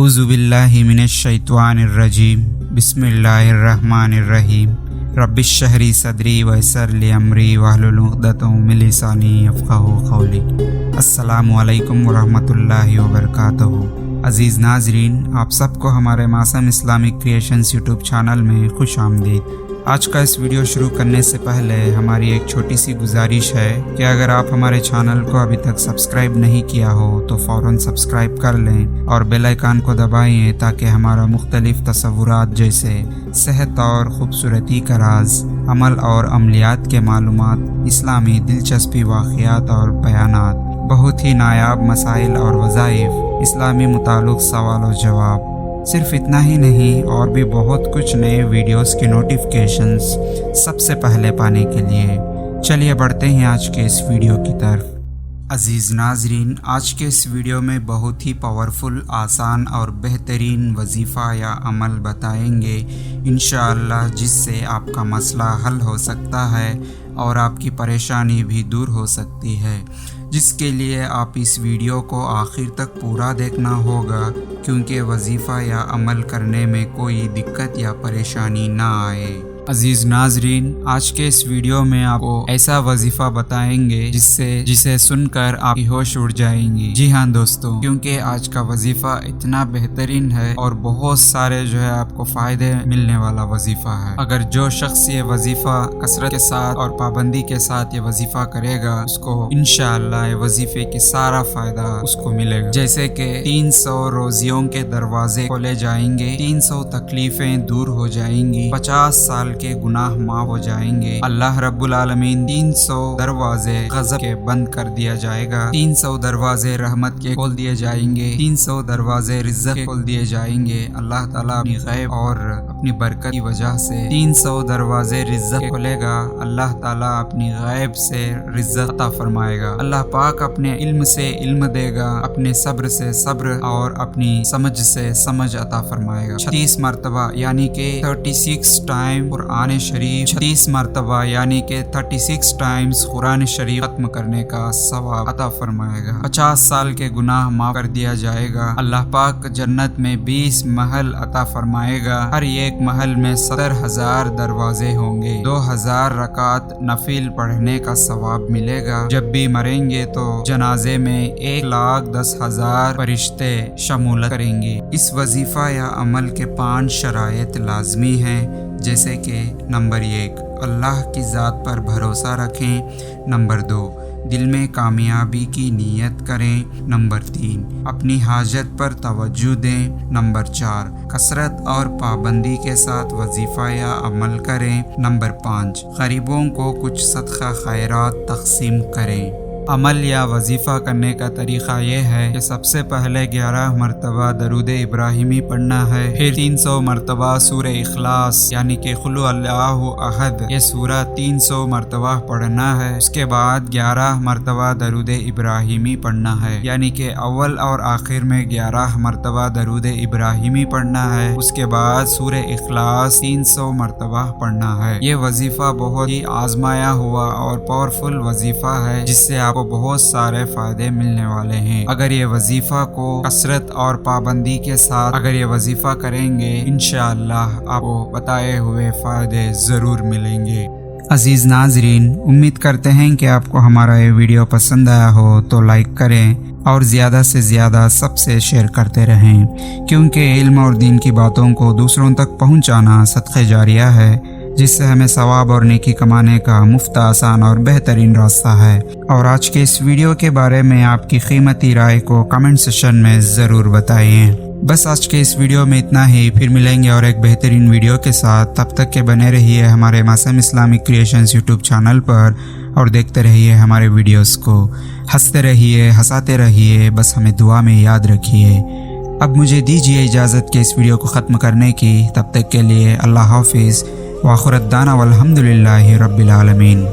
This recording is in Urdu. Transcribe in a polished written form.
اعوذ باللہ من الشیطان الرجیم بسم اللہ الرحمن الرحیم رب اشرح لی صدری ویسر لی امری واحلل عقدۃ من لسانی یفقہوا قولی۔ السلام علیکم ورحمۃ اللہ وبرکاتہ۔ عزیز ناظرین، آپ سب کو ہمارے معصوم اسلامک کریشنز یوٹیوب چینل میں خوش آمدید۔ آج کا اس ویڈیو شروع کرنے سے پہلے ہماری ایک چھوٹی سی گزارش ہے کہ اگر آپ ہمارے چینل کو ابھی تک سبسکرائب نہیں کیا ہو تو فوراً سبسکرائب کر لیں اور بیل آئیکن کو دبائیں تاکہ ہمارا مختلف تصورات جیسے صحت اور خوبصورتی کا راز، عمل اور عملیات کے معلومات، اسلامی دلچسپی واقعات اور بیانات، بہت ہی نایاب مسائل اور وظائف، اسلامی متعلق سوال و جواب، صرف اتنا ہی نہیں اور بھی بہت کچھ نئے ویڈیوز کے نوٹیفیکیشنز سب سے پہلے پانے کے لیے چلیے بڑھتے ہیں آج کے اس ویڈیو کی طرف۔ عزیز ناظرین، آج کے اس ویڈیو میں بہت ہی پاورفل، آسان اور بہترین وظیفہ یا عمل بتائیں گے انشاءاللہ، جس سے آپ کا مسئلہ حل ہو سکتا ہے اور آپ کی پریشانی بھی دور ہو سکتی ہے، جس کے لیے آپ اس ویڈیو کو آخر تک پورا دیکھنا ہوگا کیونکہ وظیفہ یا عمل کرنے میں کوئی دقت یا پریشانی نہ آئے۔ عزیز ناظرین، آج کے اس ویڈیو میں آپ کو ایسا وظیفہ بتائیں گے جسے سن کر آپ کی ہوش اڑ جائیں گی۔ جی ہاں دوستوں، کیونکہ آج کا وظیفہ اتنا بہترین ہے اور بہت سارے آپ کو فائدے ملنے والا وظیفہ ہے۔ اگر جو شخص یہ وظیفہ کثرت کے ساتھ اور پابندی کے ساتھ یہ وظیفہ کرے گا، اس کو انشاءاللہ یہ وظیفے کی سارا فائدہ اس کو ملے گا، جیسے کہ 300 روزیوں کے دروازے کھولے جائیں گے، 300 تکلیفیں دور ہو جائیں گی، 50 سال کے گناہ معاف ہو جائیں گے، اللہ رب العالمین 300 دروازے غضب کے بند کر دیا جائے گا، 300 دروازے رحمت کے کھول دیے جائیں گے، 300 دروازے رزق کے کھول دیے جائیں گے۔ اللہ تعالیٰ اپنی غیب اور اپنی برکت کی وجہ سے 300 دروازے رزق کے کھولے گا، اللہ تعالیٰ اپنی غیب سے رزق عطا فرمائے گا، اللہ پاک اپنے علم سے علم دے گا، اپنے صبر سے صبر اور اپنی سمجھ سے سمجھ عطا فرمائے گا۔ 36 مرتبہ یعنی کہ 36 ٹائم قرآن شریف، 36 مرتبہ یعنی کہ 36 ٹائمز قرآن شریف ختم کرنے کا ثواب عطا فرمائے گا، 50 سال کے گناہ معاف کر دیا جائے گا، اللہ پاک جنت میں 20 محل عطا فرمائے گا، ہر ایک محل میں 70,000 دروازے ہوں گے، 2000 رکعت نفل پڑھنے کا ثواب ملے گا، جب بھی مریں گے تو جنازے میں 1,10,000 فرشتے شمولیت کریں گے۔ اس وظیفہ یا عمل کے 5 شرائط لازمی ہیں، جیسے کہ نمبر 1 اللہ کی ذات پر بھروسہ رکھیں، نمبر 2 دل میں کامیابی کی نیت کریں، نمبر 3 اپنی حاجت پر توجہ دیں، نمبر 4 کثرت اور پابندی کے ساتھ وظیفہ یا عمل کریں، نمبر 5 غریبوں کو کچھ صدقہ خیرات تقسیم کریں۔ عمل یا وظیفہ کرنے کا طریقہ یہ ہے کہ سب سے پہلے 11 مرتبہ درود ابراہیمی پڑھنا ہے، پھر 300 مرتبہ سورہ اخلاص یعنی کہ قل هو اللہ احد، یہ سورہ 300 مرتبہ پڑھنا ہے، اس کے بعد 11 مرتبہ درود ابراہیمی پڑھنا ہے، یعنی کہ اول اور آخر میں 11 مرتبہ درود ابراہیمی پڑھنا ہے، اس کے بعد سورہ اخلاص 300 مرتبہ پڑھنا ہے۔ یہ وظیفہ بہت ہی آزمایا ہوا اور پاورفل وظیفہ ہے، جس سے آپ کو بہت سارے فائدے ملنے والے ہیں۔ اگر یہ وظیفہ کو کثرت اور پابندی کے ساتھ اگر یہ وظیفہ کریں گے، انشاءاللہ آپ کو بتائے ہوئے فائدے ضرور ملیں گے۔ عزیز ناظرین، امید کرتے ہیں کہ آپ کو ہمارا یہ ویڈیو پسند آیا ہو تو لائک کریں اور زیادہ سے زیادہ سب سے شیئر کرتے رہیں، کیونکہ علم اور دین کی باتوں کو دوسروں تک پہنچانا صدقہ جاریہ ہے، جس سے ہمیں ثواب اور نیکی کمانے کا مفت، آسان اور بہترین راستہ ہے۔ اور آج کے اس ویڈیو کے بارے میں آپ کی قیمتی رائے کو کمنٹ سیکشن میں ضرور بتائیں۔ بس آج کے اس ویڈیو میں اتنا ہی، پھر ملیں گے اور ایک بہترین ویڈیو کے ساتھ، تب تک کے بنے رہیے ہمارے معصوم اسلامک کریشنز یوٹیوب چینل پر اور دیکھتے رہیے ہمارے ویڈیوز کو، ہنستے رہیے، ہنساتے رہیے، بس ہمیں دعا میں یاد رکھیے۔ اب مجھے دیجیے اجازت کہ اس ویڈیو کو ختم کرنے کی، تب تک کے لیے اللہ حافظ، وآخر دعوانا والحمد للہ رب العالمین۔